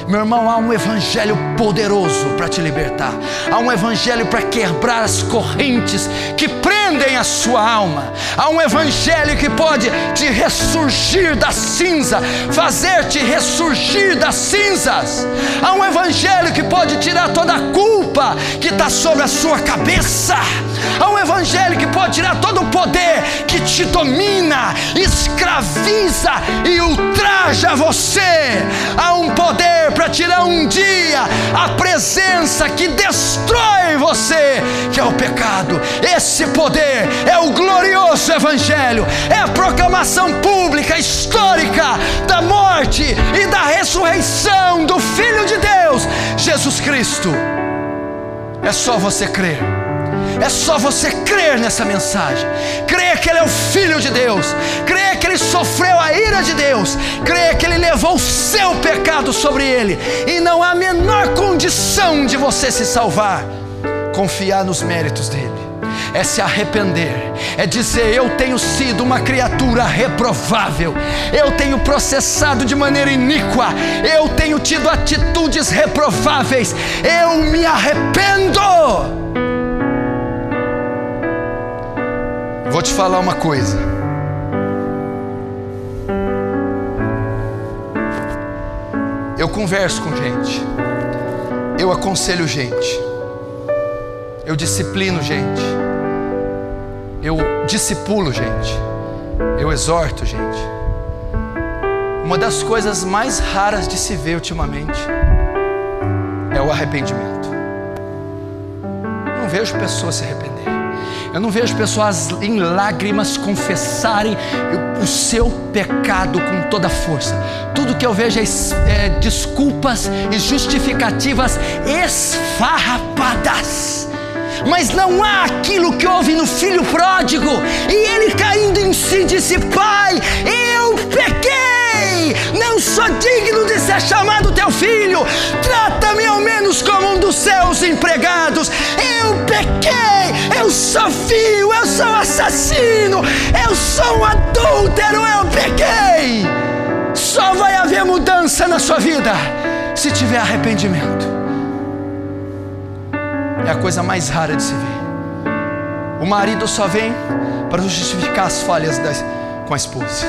Meu irmão, há um evangelho poderoso para te libertar. Há um evangelho para quebrar as correntes que prendem a sua alma. Há um evangelho que pode te ressurgir da cinza, fazer-te ressurgir das cinzas. Há um evangelho que pode tirar toda a culpa que está sobre a sua cabeça. Há um evangelho que pode tirar todo o poder que te domina, escraviza e ultraja você. Há um poder para tirar um dia a presença que destrói você, que é o pecado. Esse poder é o glorioso evangelho, é a proclamação pública, histórica da morte e da ressurreição do Filho de Deus, Jesus Cristo. É só você crer. É só você crer nessa mensagem, crer que Ele é o Filho de Deus, crer que Ele sofreu a ira de Deus, crer que Ele levou o seu pecado sobre Ele, e não há a menor condição de você se salvar. Confiar nos méritos dEle, é se arrepender, é dizer: eu tenho sido uma criatura reprovável, eu tenho processado de maneira iníqua, eu tenho tido atitudes reprováveis, eu me arrependo. Vou te falar uma coisa. Eu converso com gente, eu aconselho gente, eu disciplino gente, eu discipulo gente, eu exorto gente. Uma das coisas mais raras de se ver ultimamente é o arrependimento. Não vejo pessoas se arrepender. Eu não vejo pessoas em lágrimas confessarem o seu pecado com toda a força. Tudo que eu vejo é desculpas e justificativas esfarrapadas. Mas não há aquilo que houve no filho pródigo. E ele, caindo em si, disse: Pai, eu pequei, não sou digno de ser chamado teu filho, trata-me ao menos como um dos seus empregados. Eu pequei, eu sou vil, eu sou assassino, eu sou um adúltero, eu pequei. Só vai haver mudança na sua vida se tiver arrependimento. É a coisa mais rara de se ver. O marido só vem para justificar as falhas com a esposa.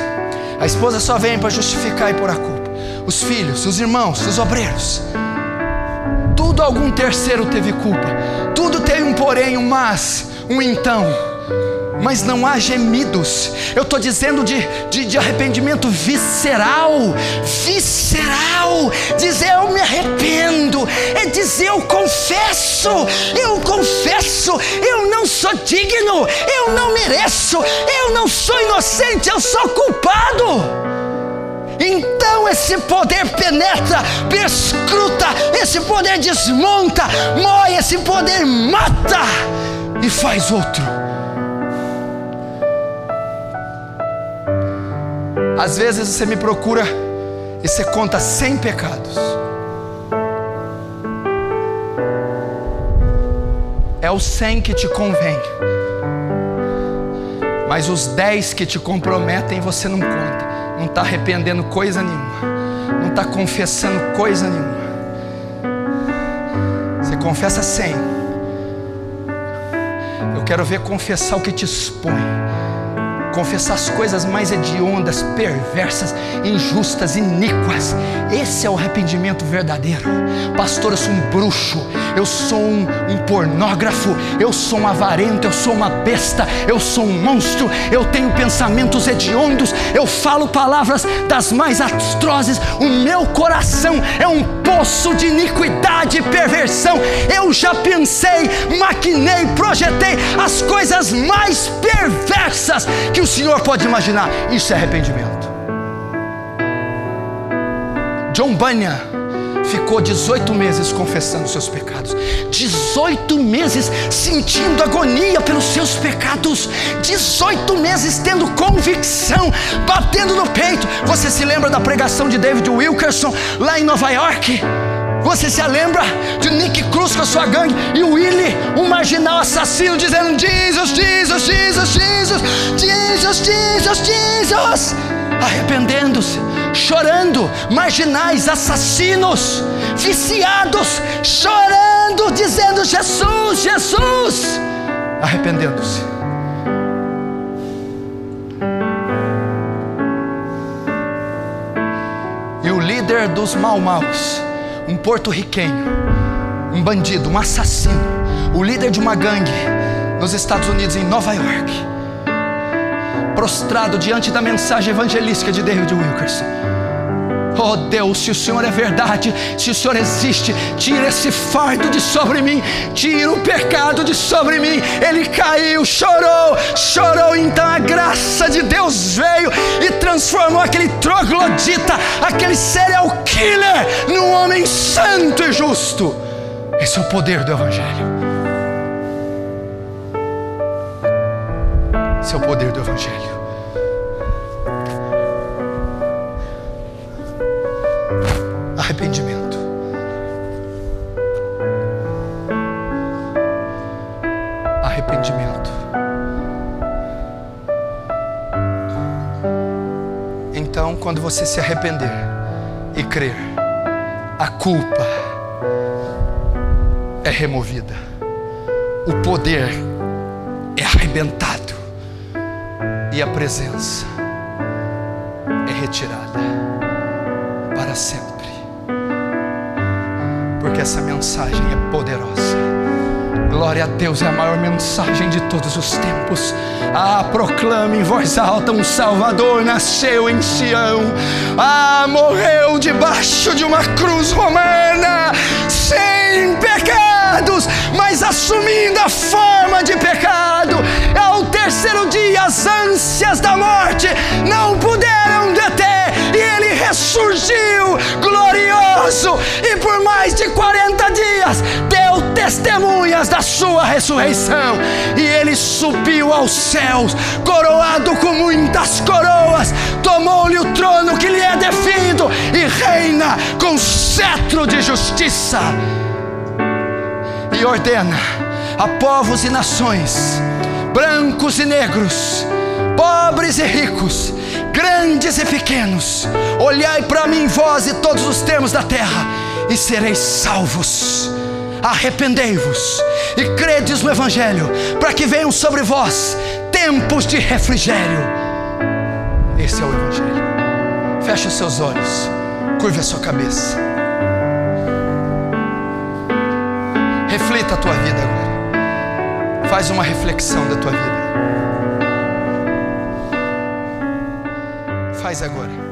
A esposa só vem para justificar e pôr a culpa. Os filhos, os irmãos, os obreiros, tudo algum terceiro teve culpa. Tudo tem um porém, um mas, um então. Mas não há gemidos. Eu estou dizendo de arrependimento visceral. Visceral. Dizer eu me arrependo, é dizer eu confesso, eu não sou digno, eu não mereço, eu não sou inocente, eu sou culpado. Então esse poder penetra, perscruta, esse poder desmonta, mói, esse poder mata e faz outro. Às vezes você me procura e você conta 100 pecados. É os 100 que te convém, mas os 10 que te comprometem você não conta. Não está arrependendo coisa nenhuma, não está confessando coisa nenhuma. Você confessa 100. Eu quero ver confessar o que te expõe, confessar as coisas mais hediondas, perversas, injustas, iníquas. Esse é o arrependimento verdadeiro. Pastor, eu sou um bruxo, eu sou um pornógrafo, eu sou um avarento, eu sou uma besta, eu sou um monstro, eu tenho pensamentos hediondos, eu falo palavras das mais atrozes, o meu coração é um poço de iniquidade e perversão. Eu já pensei, maquinei, projetei as coisas mais perversas que o Senhor pode imaginar. Isso é arrependimento. John Bunyan ficou 18 meses confessando seus pecados. 18 meses sentindo agonia pelos seus pecados. 18 meses tendo convicção, batendo no peito. Você se lembra da pregação de David Wilkerson lá em Nova York? Você se lembra de Nick Cruz com a sua gangue e o Willie, um marginal assassino, dizendo: Jesus, Jesus, Jesus, Jesus, Jesus, Jesus, Jesus, arrependendo-se, chorando, marginais, assassinos, viciados, chorando, dizendo: Jesus, Jesus, arrependendo-se. E o líder dos mau-maus, um porto-riquenho, um bandido, um assassino, o líder de uma gangue nos Estados Unidos, em Nova York, prostrado diante da mensagem evangelística de David Wilkerson: oh Deus, se o Senhor é verdade, se o Senhor existe, tira esse fardo de sobre mim, tira o pecado de sobre mim. Ele caiu, chorou, chorou. Então a graça de Deus veio e transformou aquele troglodita, aquele serial killer, num homem santo e justo. Esse é o poder do Evangelho. Esse é o poder do Evangelho. Arrependimento. Arrependimento. Então, quando você se arrepender e crer, a culpa é removida, o poder é arrebentado e a presença é retirada para sempre. Porque essa mensagem é poderosa. Glória a Deus, é a maior mensagem de todos os tempos. Ah, proclame em voz alta: um Salvador nasceu em Sião. Ah, morreu debaixo de uma cruz romana, sem pecados, mas assumindo a forma de pecado. Ao terceiro dia, as ânsias da morte não puderam deter, e ele ressurgiu glorioso, e por mais de 40 dias deu testemunhas da sua ressurreição. E ele subiu aos céus, coroado com muitas coroas, tomou-lhe o trono que lhe é devido, e reina com cetro de justiça, e ordena a povos e nações, brancos e negros, pobres e ricos, grandes e pequenos: olhai para mim, vós e todos os termos da terra, e sereis salvos. Arrependei-vos e credes no Evangelho, para que venham sobre vós tempos de refrigério. Esse é o Evangelho. Feche os seus olhos, curve a sua cabeça, reflita a tua vida agora. Faz uma reflexão da tua vida. Faz agora.